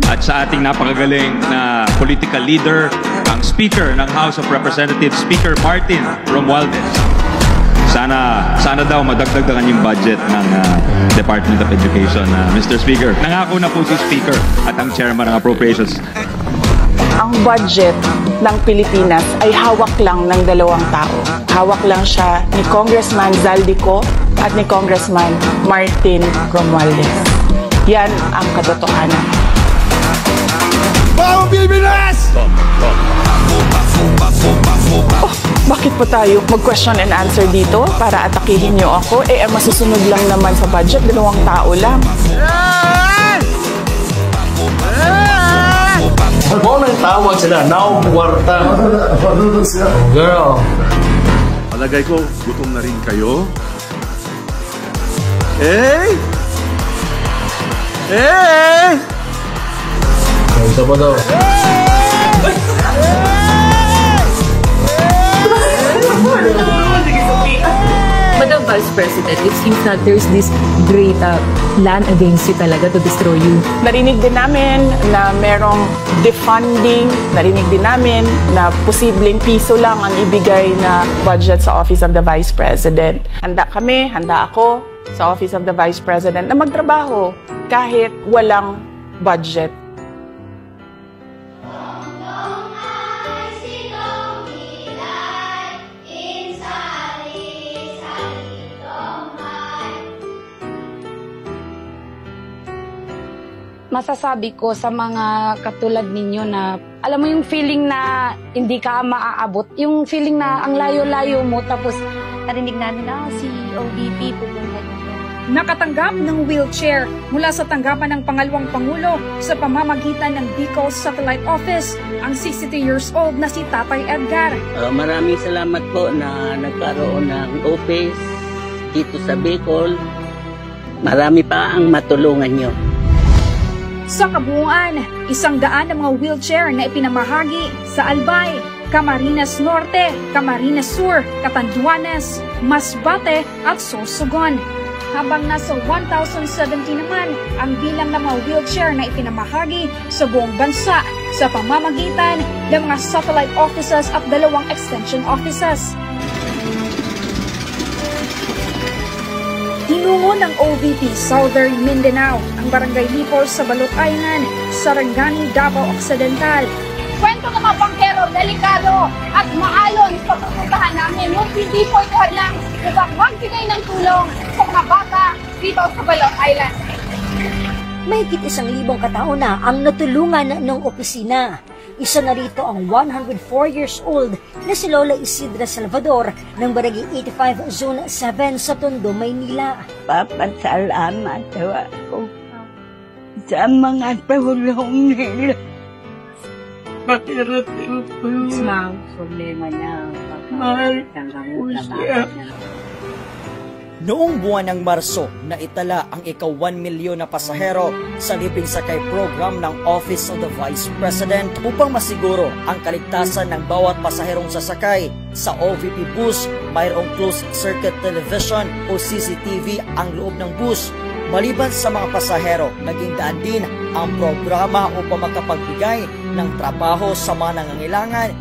at sa ating napakagaling na political leader, ang Speaker ng House of Representatives, Speaker Martin Romualdez. Sana daw madagdagan yung budget ng Department of Education, Mr. Speaker. Nangako na po si Speaker at ang Chairman ng Appropriations. Ang budget ng Pilipinas ay hawak lang ng dalawang tao. Hawak lang siya ni Congressman Zaldico at ni Congressman Martin Romualdez. Yan ang katotohanan. Bawang Pilipinas! Bakit pa tayo mag-question and answer dito para atakihin niyo ako? Ang masusunod lang naman sa budget, dalawang tao lang. Ano na yung tawag sila? Naumpuwarta. Girl. Palagay ko, gutom na rin kayo. Isa pa daw. Madam Vice President, it seems that there's this great plan against you talaga to destroy you. Narinig din namin na merong defunding. Narinig din namin na posibleng piso lang ang ibigay na budget sa Office of the Vice President. Handa kami, handa ako sa Office of the Vice President na magtrabaho kahit walang budget. Masasabi ko sa mga katulad ninyo na alam mo yung feeling na hindi ka maaabot, yung feeling na ang layo-layo mo tapos narinig namin na si OVP pupunta dito. Nakatanggap ng wheelchair mula sa tanggapan ng Pangalawang Pangulo sa pamamagitan ng Bicol Satellite Office ang 62 years old na si Tatay Edgar. Maraming salamat po na nagkaroon ng office dito sa Bicol. Marami pa ang matulungan nyo. Sa kabuuan, 100 na mga wheelchair na ipinamahagi sa Albay, Camarines Norte, Camarines Sur, Catanduanes, Masbate at Sorsogon. Habang nasa 1,070 naman ang bilang ng mga wheelchair na ipinamahagi sa buong bansa sa pamamagitan ng mga satellite offices at 2 extension offices. Tinungo ng OVP Southern Mindanao ang Barangay Lipol sa Balot Island, Sarangani, Davao Occidental. Kwento ng mga bangkero, delikado at maalon sa pagpupuntahan namin. Yung hindi po ito lang upang magbigay ng tulong sa mga bata dito sa Balot Island. Mahigit 1,000 katao na ang natulungan ng opisina. Isa na rito ang 104 years old na si Lola Isidra Salvador ng Barangay 85 Zone 7 sa Tondo, Maynila. Papasalamat ako sa mga tulong nila. Pakirating po yung problema niya. Mahal po siya. Noong buwan ng Marso, naitala ang ika-1 milyon na pasahero sa libreng sakay program ng Office of the Vice President upang masiguro ang kaligtasan ng bawat pasaherong sasakay. Sa OVP bus, mayroong closed-circuit television o CCTV ang loob ng bus. Maliban sa mga pasahero, naging daan din ang programa upang makapagbigay ng trabaho sa mga nangangailangan